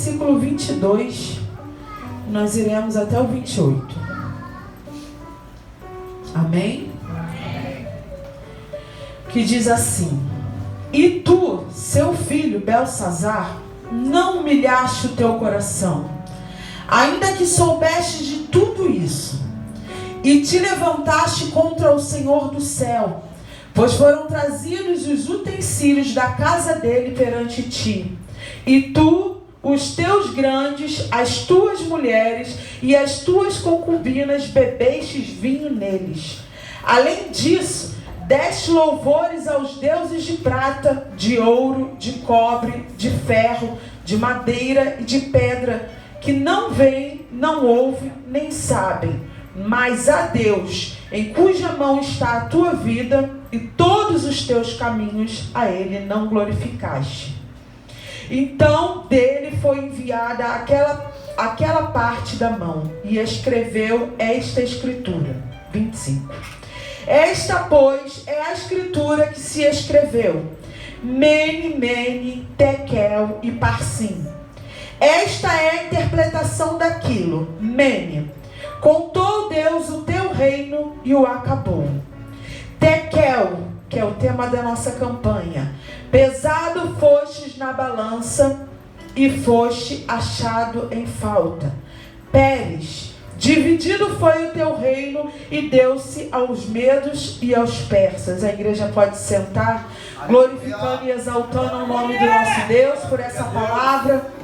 versículo 22, nós iremos até o 28. Amém? Que diz assim: E tu, seu filho Belsazar, não humilhaste o teu coração, ainda que soubeste de tudo isso, e te levantaste contra o Senhor do céu, pois foram trazidos os utensílios da casa dele perante ti, e tu, os teus grandes, as tuas mulheres e as tuas concubinas bebestes vinho neles. Além disso, deste louvores aos deuses de prata, de ouro, de cobre, de ferro, de madeira e de pedra, que não veem, não ouvem, nem sabem, mas a Deus, em cuja mão está a tua vida, e todos os teus caminhos a Ele não glorificaste. Então dele foi enviada aquela parte da mão, e escreveu esta escritura. 25. Esta, pois, é a escritura que se escreveu: Mene, Mene, Tekel e Parsim. Esta é a interpretação daquilo. Mene: contou Deus o teu reino e o acabou. Tekel, que é o tema da nossa campanha: pesado fostes na balança e foste achado em falta. Pérez: dividido foi o teu reino e deu-se aos medos e aos persas. A igreja pode sentar, glorificando e exaltando o nome do nosso Deus por essa palavra.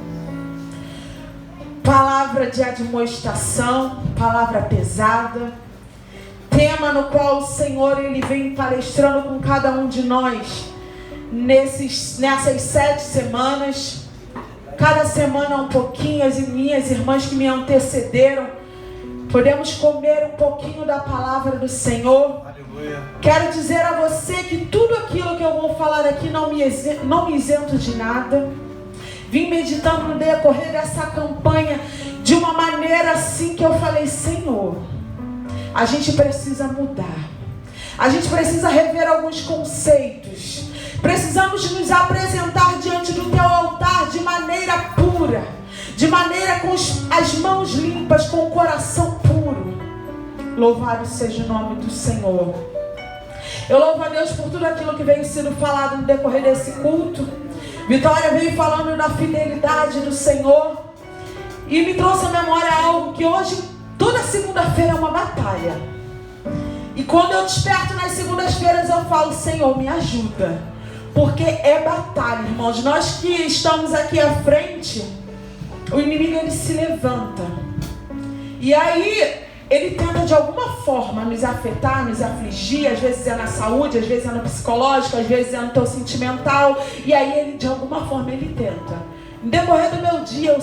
Palavra de admoestação, palavra pesada, tema no qual o Senhor ele vem palestrando com cada um de nós nessas 7 semanas. Cada semana um pouquinho. As minhas irmãs que me antecederam, podemos comer um pouquinho da palavra do Senhor. Aleluia. Quero dizer a você que tudo aquilo que eu vou falar aqui não me isento de nada. Vim meditando no decorrer dessa campanha de uma maneira assim que eu falei: Senhor, a gente precisa mudar. A gente precisa rever alguns conceitos. Precisamos nos apresentar diante do teu altar de maneira pura, de maneira com as mãos limpas, com o coração puro. Louvado seja o nome do Senhor. Eu louvo a Deus por tudo aquilo que veio sendo falado no decorrer desse culto. Vitória veio falando da fidelidade do Senhor e me trouxe à memória algo que hoje, toda segunda-feira, é uma batalha. E quando eu desperto nas segundas-feiras, eu falo: Senhor, me ajuda, porque é batalha, irmãos. Nós que estamos aqui à frente, o inimigo ele se levanta, e aí ele tenta de alguma forma nos afetar, nos afligir. Às vezes é na saúde, às vezes é no psicológico, às vezes é no teu sentimental. E aí ele, de alguma forma, ele tenta. No decorrer do meu dia,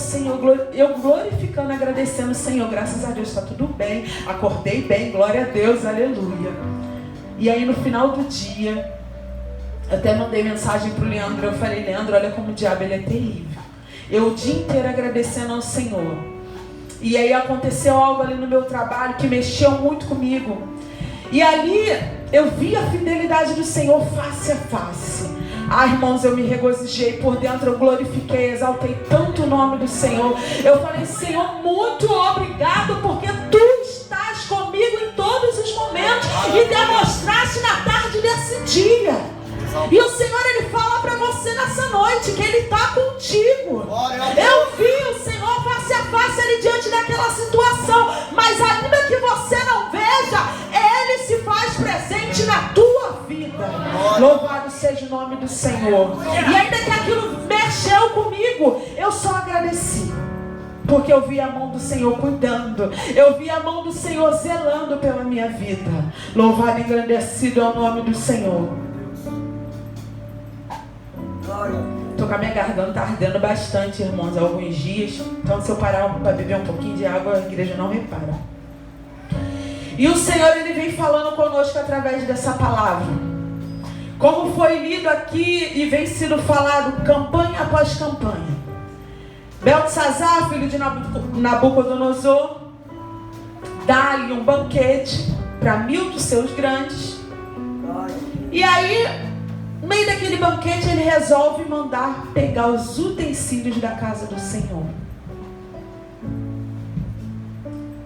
eu glorificando, agradecendo: Senhor, graças a Deus está tudo bem, acordei bem, glória a Deus, aleluia. E aí no final do dia, eu até mandei mensagem para o Leandro. Eu falei: Leandro, olha como o diabo ele é terrível. Eu o dia inteiro agradecendo ao Senhor. E aí aconteceu algo ali no meu trabalho que mexeu muito comigo. E ali eu vi a fidelidade do Senhor face a face. Ah, irmãos, eu me regozijei por dentro, eu glorifiquei, exaltei tanto o nome do Senhor. Eu falei: Senhor, muito obrigado, porque Tu estás comigo em todos os momentos e demonstraste na tarde desse dia. E o Senhor, Ele fala para você nessa noite que Ele está contigo. Eu vi o Senhor face a face ali diante daquela situação, mas ainda que você não veja, Ele se faz presente na tua vida. Louvado seja o nome do Senhor. E ainda que aquilo mexeu comigo, eu só agradeci, porque eu vi a mão do Senhor cuidando. Eu vi a mão do Senhor zelando pela minha vida. Louvado e engrandecido é o nome do Senhor. Estou com a minha garganta ardendo bastante, irmãos, há alguns dias. Então, se eu parar para beber um pouquinho de água, a igreja não repara. E o Senhor, Ele vem falando conosco através dessa palavra. Como foi lido aqui e vem sendo falado campanha após campanha. Belsazar, filho de Nabucodonosor, dá-lhe um banquete para 1000 dos seus grandes. E aí No meio daquele banquete, ele resolve mandar pegar os utensílios da casa do Senhor.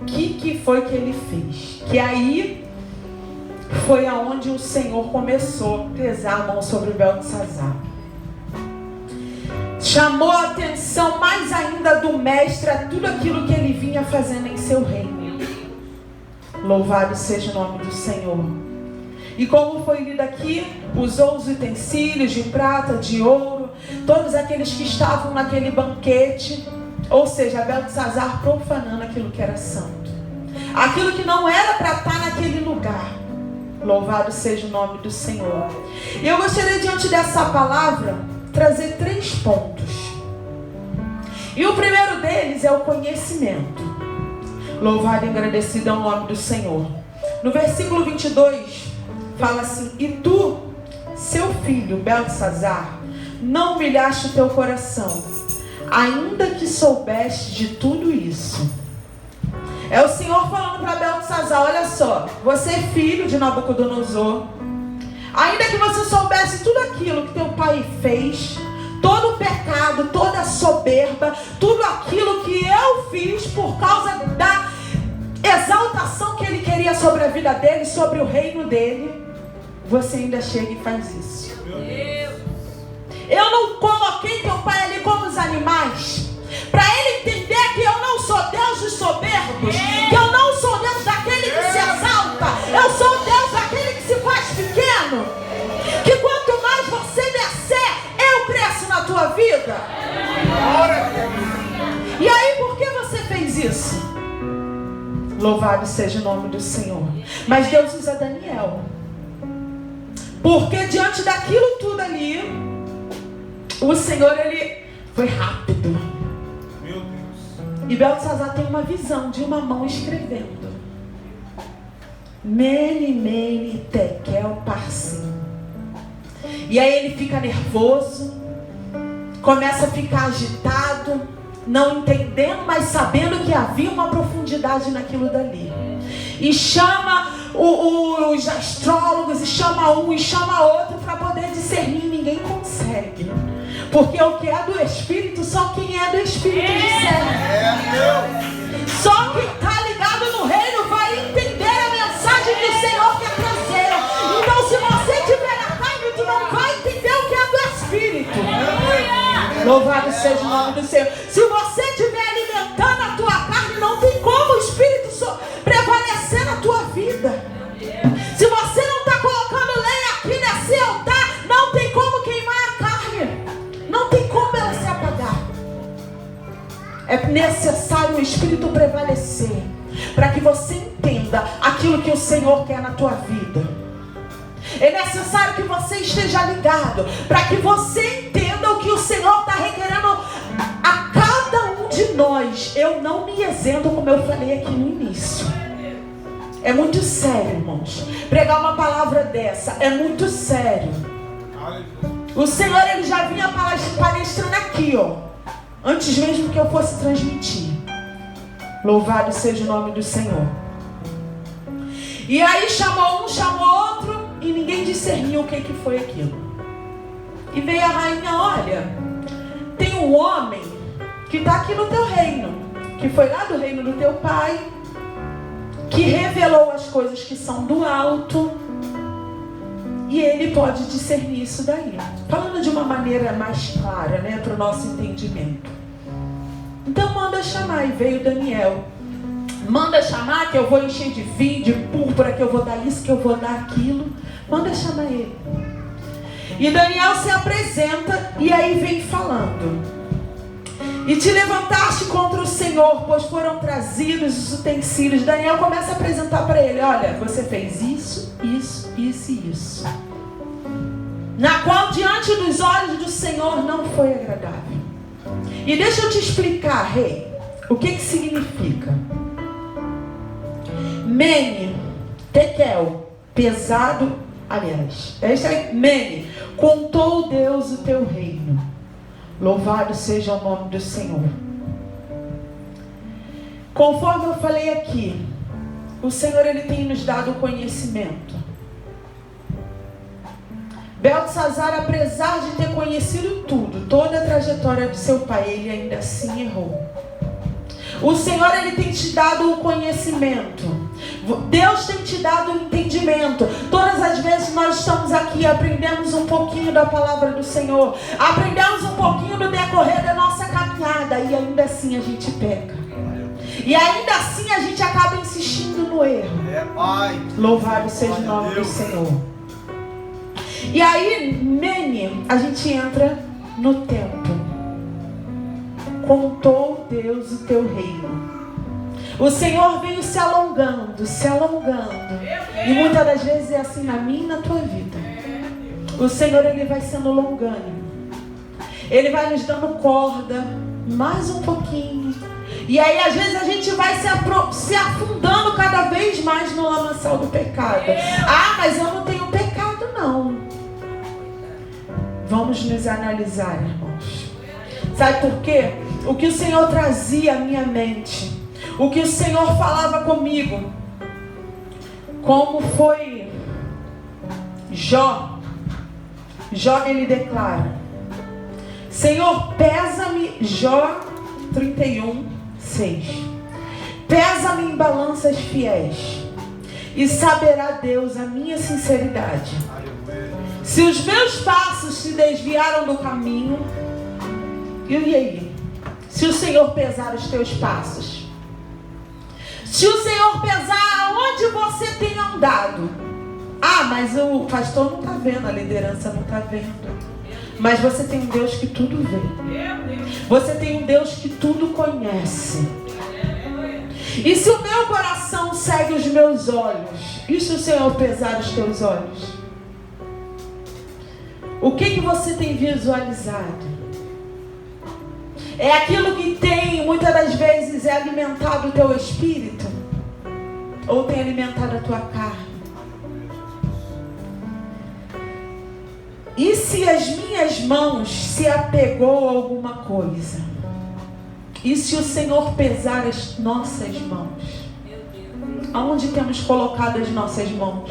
O que foi que ele fez? Que aí foi aonde o Senhor começou a pesar a mão sobre Beltesazar. Chamou a atenção mais ainda do mestre a tudo aquilo que ele vinha fazendo em seu reino. Louvado seja o nome do Senhor. E como foi lido aqui, usou os utensílios de prata, de ouro, todos aqueles que estavam naquele banquete, ou seja, Beltesazar profanando aquilo que era santo, aquilo que não era para estar naquele lugar. Louvado seja o nome do Senhor. E eu gostaria, diante dessa palavra, trazer 3 pontos. E o primeiro deles é o conhecimento. Louvado e agradecido é o nome do Senhor. No versículo 22, fala assim: e tu, seu filho Beltesazar, não humilhaste o teu coração, ainda que soubeste de tudo isso. É o Senhor falando para Beltesazar: olha só, você é filho de Nabucodonosor, ainda que você soubesse tudo aquilo que teu pai fez, todo o pecado, toda a soberba, tudo aquilo que eu fiz por causa da exaltação que ele queria sobre a vida dele, sobre o reino dele, você ainda chega e faz isso. Eu não coloquei teu pai ali como os animais, para ele entender que eu não sou Deus dos soberbos, que eu não sou Deus daquele que se exalta, eu sou Deus daquele que se faz pequeno, que quanto mais você descer, eu cresço na tua vida. E aí, por que você fez isso? Louvado seja o nome do Senhor. Mas Deus usa Daniel, porque diante daquilo tudo ali, o Senhor, ele foi rápido. Meu Deus. E Beltesazar tem uma visão de uma mão escrevendo: Mene, Mene, Tekel, Parsim. E aí ele fica nervoso, começa a ficar agitado, não entendendo, mas sabendo que havia uma profundidade naquilo dali. E chama os astrólogos, e chama um, e chama outro para poder discernir. Ninguém consegue, porque o que é do Espírito, só quem é do Espírito discerne. Só quem está ligado no reino vai entender a mensagem que o Senhor quer trazer. Então, se você tiver na carne, tu não vai entender o que é do Espírito. Louvado seja o nome do Senhor. Se você estiver alimentando a tua carne, não tem como o Espírito prevalecer na tua vida. Se você não está colocando lenha aqui nesse altar, não tem como queimar a carne, não tem como ela se apagar. É necessário o Espírito prevalecer, para que você entenda aquilo que o Senhor quer na tua vida. É necessário que você esteja ligado, para que você entenda o que o Senhor está requerendo a cada um de nós. Eu não me isento, como eu falei aqui no início. É muito sério, irmãos. Pregar uma palavra dessa é muito sério. O Senhor, ele já vinha palestrando aqui, ó, antes mesmo que eu fosse transmitir. Louvado seja o nome do Senhor. E aí chamou um, chamou outro, e ninguém discerniu o que foi aquilo. E veio a rainha: olha, tem um homem que está aqui no teu reino, que foi lá do reino do teu pai, que revelou as coisas que são do alto, e ele pode discernir isso daí. Falando de uma maneira mais clara, né, para o nosso entendimento. Então manda chamar. E veio Daniel. Manda chamar, que eu vou encher de vinho, de púrpura, que eu vou dar isso, que eu vou dar aquilo. Manda chamar ele. E Daniel se apresenta, e aí vem falando: e te levantaste contra o Senhor, pois foram trazidos os utensílios. Daniel começa a apresentar para ele: olha, você fez isso, isso, isso e isso, na qual diante dos olhos do Senhor não foi agradável. E deixa eu te explicar, rei, o que significa. Mene, Tekel, pesado, aliás, Mene, contou Deus o teu reino. Louvado seja o nome do Senhor. Conforme eu falei aqui, o Senhor, ele tem nos dado o conhecimento. Beltesazar, apesar de ter conhecido tudo, toda a trajetória de seu pai, ele ainda assim errou. O Senhor, ele tem te dado o conhecimento. Deus tem te dado o entendimento. Todas as vezes nós estamos aqui, aprendemos um pouquinho da palavra do Senhor, aprendemos um pouquinho no decorrer da nossa caminhada, e ainda assim a gente peca. E ainda assim a gente acaba insistindo no erro. Louvado seja o nome do Senhor. E aí, Nene, a gente entra no tempo. Contou Deus o teu reino. O Senhor veio se alongando, se alongando. E muitas das vezes é assim na minha e na tua vida. O Senhor, ele vai sendo longânimo. Ele vai nos dando corda, mais um pouquinho. E aí às vezes a gente vai se afundando cada vez mais no lamaçal do pecado. Ah, mas eu não tenho pecado não. Vamos nos analisar, irmãos. Sabe por quê? O que o Senhor trazia à minha mente, o que o Senhor falava comigo, como foi Jó. Jó, ele declara: Senhor, pesa-me, Jó 31:6. Pesa-me em balanças fiéis, e saberá Deus a minha sinceridade. Se os meus passos se desviaram do caminho, e aí? Se o Senhor pesar os teus passos, se o Senhor pesar aonde você tem andado, ah, mas o pastor não está vendo, a liderança não está vendo. Mas você tem um Deus que tudo vê. Você tem um Deus que tudo conhece. E se o meu coração segue os meus olhos, e se o Senhor pesar os teus olhos? O que você tem visualizado? É aquilo que tem, muitas das vezes, é alimentado o teu espírito? Ou tem alimentado a tua carne? E se as minhas mãos se apegou a alguma coisa? E se o Senhor pesar as nossas mãos? Aonde temos colocado as nossas mãos?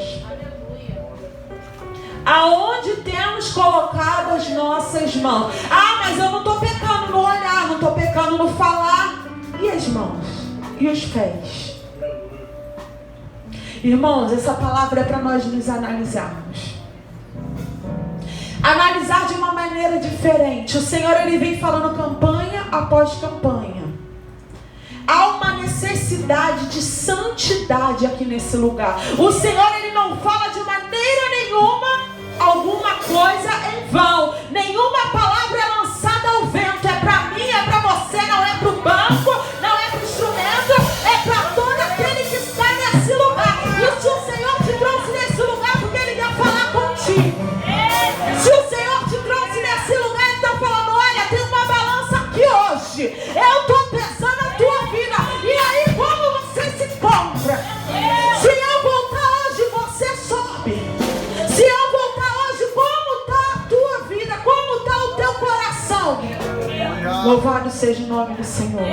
Aonde temos colocado as nossas mãos? Ah, mas eu não estou pecando no olhar, não estou pecando no falar. E as mãos? E os pés? Irmãos, essa palavra é para nós nos analisarmos. Analisar de uma maneira diferente. O Senhor, ele vem falando campanha após campanha. Há uma necessidade de santidade aqui nesse lugar. O Senhor, ele não fala de maneira nenhuma alguma coisa em vão. Nenhuma palavra é lançada ao vento. É para mim, é para você, não é para o banco, não é para o instrumento, é para todo aquele que está nesse lugar. E se o Senhor te trouxe nesse lugar, porque ele quer falar contigo. Se o Senhor te trouxe nesse lugar, ele está falando: olha, tem uma balança aqui hoje. Eu estou pesando a tua vida. E aí, como você se encontra? Se eu voltar hoje, você sobe. Se eu voltar hoje, como está a tua vida? Como está o teu coração? Louvado seja o nome do Senhor.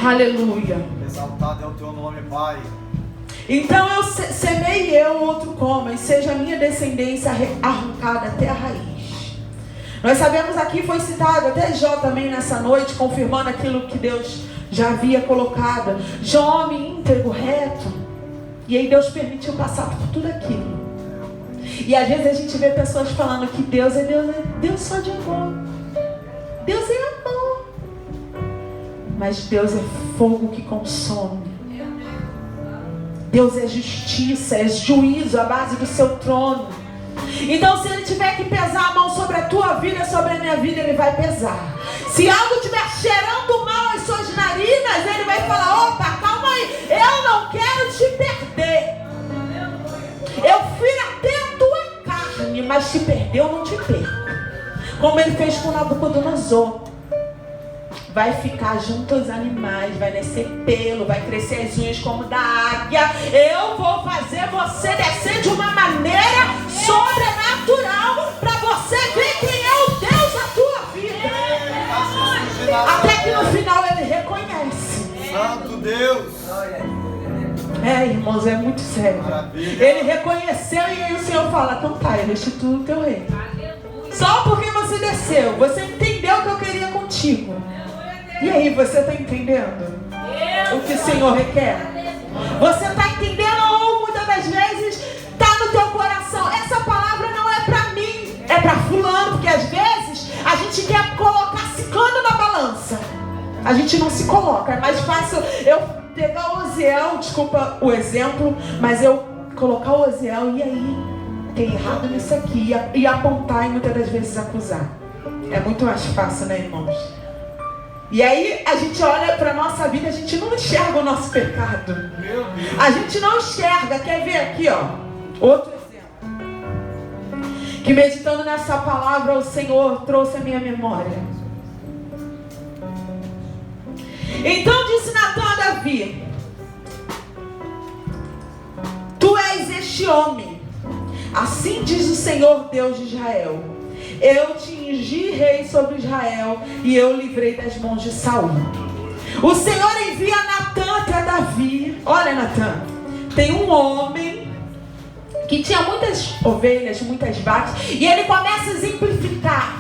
Aleluia. Exaltado é o teu nome, Pai. Então eu semei eu, outro coma, e seja a minha descendência arrancada até a raiz. Nós sabemos aqui, foi citado até Jó também nessa noite, confirmando aquilo que Deus já havia colocado. Jó, homem íntegro, reto. E aí Deus permitiu passar por tudo aquilo. E às vezes a gente vê pessoas falando que Deus é Deus só de amor. Deus é amor. Mas Deus é fogo que consome. Deus é justiça, é juízo, a base do seu trono. Então, se ele tiver que pesar a mão sobre a tua vida, sobre a minha vida, ele vai pesar. Se algo estiver cheirando mal as suas narinas, ele vai falar: opa, calma aí, eu não quero te perder. Eu fui até a tua carne, mas te perder eu não te perco. Como ele fez com Nabucodonosor. Vai ficar junto aos animais, vai nascer pelo, vai crescer as unhas como da águia. Eu vou fazer você descer de uma maneira sobrenatural para você ver quem é o Deus da tua vida. Até que no final ele reconhece. Santo Deus. É, irmãos, é muito sério. Maravilha. Ele reconheceu e aí o Senhor fala, então tá, eu restituo o teu reino. Só porque você desceu, você entendeu o que eu queria contigo. E aí, você está entendendo o que o Senhor requer? Você está entendendo ou muitas das vezes está no teu coração? Essa palavra não é para mim, é para fulano, porque às vezes a gente quer colocar ciclano na balança. A gente não se coloca, é mais fácil eu pegar o Oziel, desculpa o exemplo, mas eu colocar o Oziel e aí, tem errado nisso aqui, e apontar e muitas das vezes acusar. É muito mais fácil, né, irmãos? E aí a gente olha para a nossa vida, a gente não enxerga o nosso pecado. A gente não enxerga. Quer ver aqui, ó? Outro exemplo. Que meditando nessa palavra, o Senhor trouxe a minha memória. Então disse Natã a Davi: tu és este homem. Assim diz o Senhor Deus de Israel: eu te ungi rei sobre Israel e eu livrei das mãos de Saul. O Senhor envia Natã até Davi. Olha, Natã, tem um homem que tinha muitas ovelhas, muitas vacas, e ele começa a exemplificar.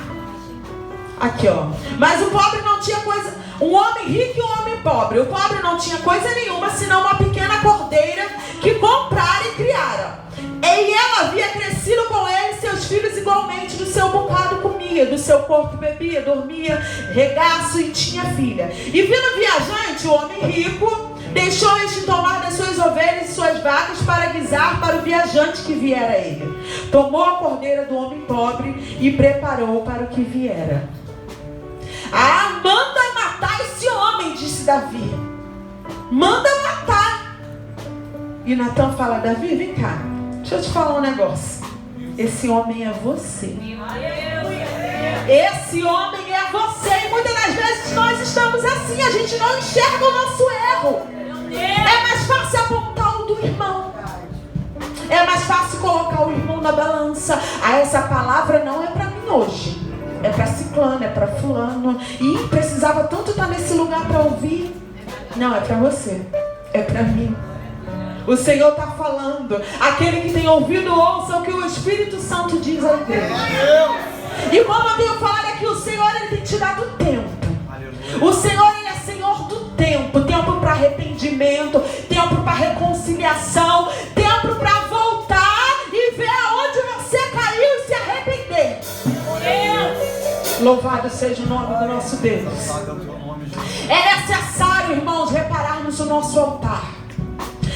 Aqui, ó. Mas o pobre não tinha coisa. Um homem rico e um homem pobre. O pobre não tinha coisa nenhuma, senão uma pequena cordeira que compraram e criaram. E ela havia crescido com ele, seus filhos igualmente, do seu bocado comia, do seu corpo bebia, dormia, regaço e tinha filha. E vindo viajante, o homem rico deixou este tomar das suas ovelhas e suas vacas para guisar para o viajante que viera a ele. Tomou a cordeira do homem pobre e preparou para o que viera. Ah, manda matar esse homem, disse Davi. Manda matar. E Natã fala: Davi, vem cá, deixa eu te falar um negócio. Esse homem é você. Esse homem é você. E muitas das vezes nós estamos assim. A gente não enxerga o nosso erro. É mais fácil apontar o do irmão. É mais fácil colocar o irmão na balança. Ah, essa palavra não é para mim hoje. É para ciclano, é para fulano. E precisava tanto estar nesse lugar para ouvir. Não, é para você. É para mim. O Senhor está falando. Aquele que tem ouvido, ouça o que o Espírito Santo diz à igreja. E como eu tenho falado aqui, o Senhor, Ele tem te dado tempo. O Senhor, Ele é Senhor do tempo. Tempo para arrependimento, tempo para reconciliação, tempo para voltar e ver aonde você caiu e se arrepender. Louvado seja o nome do nosso Deus. É necessário, irmãos, repararmos o nosso altar.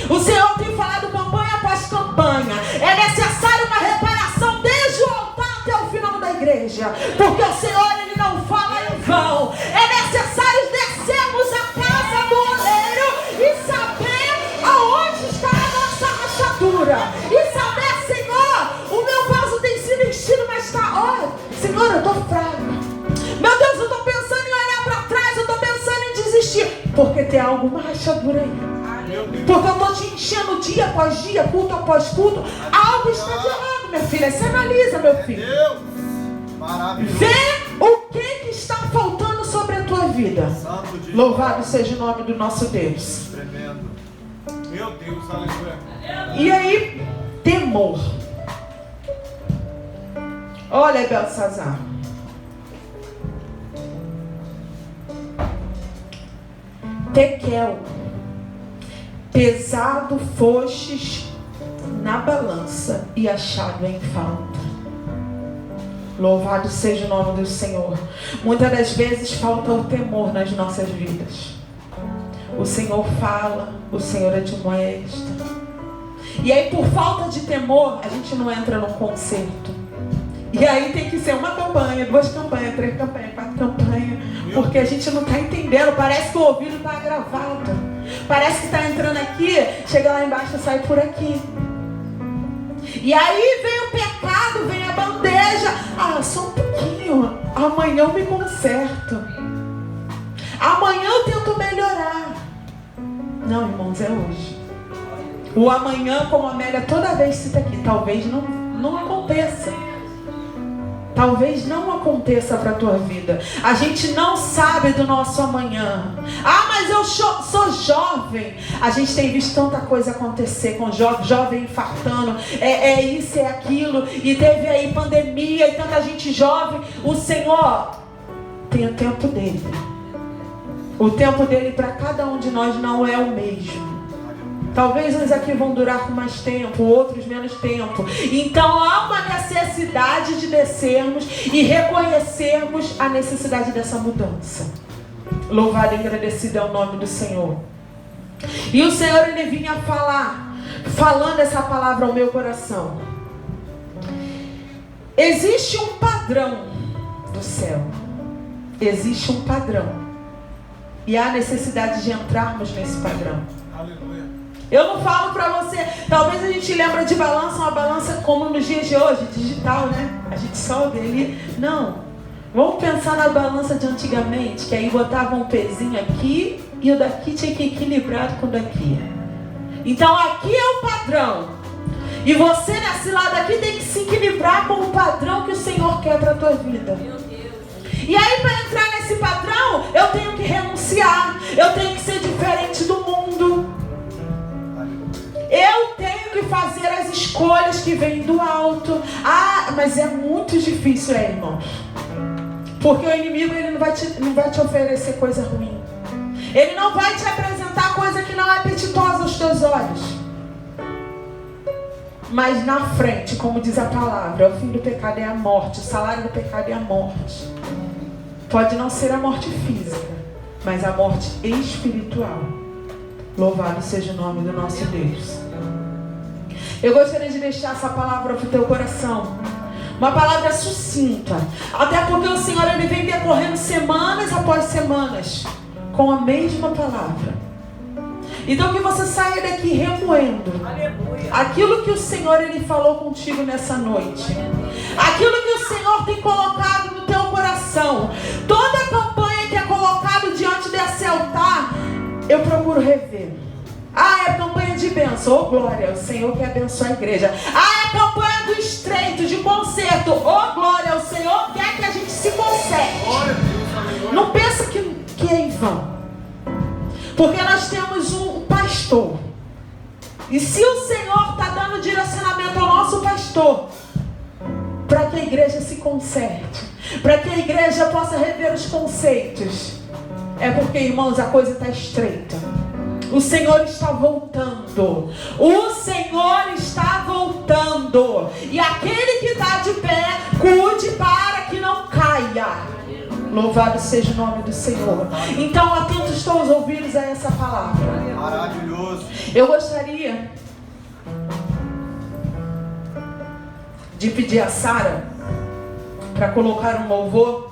O Senhor tem falado campanha após campanha. É necessário uma reparação desde o altar até o final da igreja. Porque o Senhor, Ele não fala em vão. É necessário descermos a casa do oleiro e saber aonde está a nossa rachadura. E saber, Senhor, o meu vaso tem sido enchido, mas está, olha, Senhor, eu estou fraca. Meu Deus, eu estou pensando em olhar para trás, eu estou pensando em desistir. Porque tem alguma rachadura aí. Porque eu estou te enchendo dia após dia, culto após culto. Algo está de errado, minha filha. Você analisa, meu filho. Vê o que está faltando sobre a tua vida. Louvado seja o nome do nosso Deus. Tremendo. Meu Deus, aleluia. E aí, temor. Olha, Belsazar. Tekel. Pesado fostes na balança e achado em falta. Louvado seja o nome do Senhor. Muitas das vezes falta o temor nas nossas vidas. O Senhor fala, o Senhor admoesta. E aí, por falta de temor, a gente não entra num concerto. E aí tem que ser uma campanha, 2 campanhas, 3 campanhas, 4 campanhas. Porque a gente não está entendendo. Parece que o ouvido está agravado. Parece que está entrando aqui, chega lá embaixo e sai por aqui. E aí vem o pecado, vem a bandeja. Ah, só um pouquinho. Amanhã eu me conserto. Amanhã eu tento melhorar. Não, irmãos, é hoje. O amanhã, como a Amélia toda vez cita aqui, talvez não aconteça. talvez não aconteça para a tua vida. A gente não sabe do nosso amanhã. Ah, mas eu sou jovem. A gente tem visto tanta coisa acontecer com jovem infartando. É isso, é aquilo. E teve aí pandemia e tanta gente jovem. O Senhor tem o tempo dele. O tempo dele para cada um de nós não é o mesmo. Talvez uns aqui vão durar com mais tempo, outros menos tempo. Então há uma necessidade de descermos e reconhecermos a necessidade dessa mudança. Louvado e agradecido é o nome do Senhor. E o Senhor, ele vinha falando essa palavra ao meu coração. Existe um padrão do céu. Existe um padrão. E há necessidade de entrarmos nesse padrão. Aleluia. Eu não falo pra você, talvez a gente lembra de balança, uma balança como nos dias de hoje, digital, né? A gente sobe ali. Não. Vamos pensar na balança de antigamente, que aí botava um pezinho aqui e o daqui tinha que equilibrar com o daqui. Então aqui é o padrão. E você nesse lado aqui tem que se equilibrar com o padrão que o Senhor quer pra tua vida. Meu Deus. E aí para entrar nesse padrão, eu tenho que renunciar. Eu tenho que ser diferente do mundo. Eu tenho que fazer as escolhas que vêm do alto. Ah, mas é muito difícil, irmãos. Porque o inimigo, ele não vai te oferecer coisa ruim. Ele não vai te apresentar coisa que não é apetitosa aos teus olhos. Mas na frente, como diz a palavra, o fim do pecado é a morte. O salário do pecado é a morte. Pode não ser a morte física, mas a morte espiritual. Louvado seja o nome do nosso Deus. Eu gostaria de deixar essa palavra para o teu coração. Uma palavra sucinta. Até porque o Senhor, ele vem decorrendo semanas após semanas com a mesma palavra. Então que você saia daqui remoendo aquilo que o Senhor, ele falou contigo nessa noite. Aquilo que o Senhor tem colocado no teu coração. Toda a campanha que é colocada diante desse altar, eu procuro rever. Ah, é a campanha de bênção. Oh, glória, o Senhor quer abençoar a igreja. Ah, é a campanha do estreito, de conserto. Oh, glória, o Senhor quer que a gente se conserte. Não pensa que é em vão. Porque nós temos um pastor. E se o Senhor está dando direcionamento ao nosso pastor, para que a igreja se conserte, para que a igreja possa rever os conceitos, é porque, irmãos, a coisa está estreita. O Senhor está voltando. O Senhor está voltando. E aquele que está de pé, cuide para que não caia. Louvado seja o nome do Senhor. Então, atentos estão os ouvidos a essa palavra. Maravilhoso. Eu gostaria de pedir a Sara para colocar um louvor.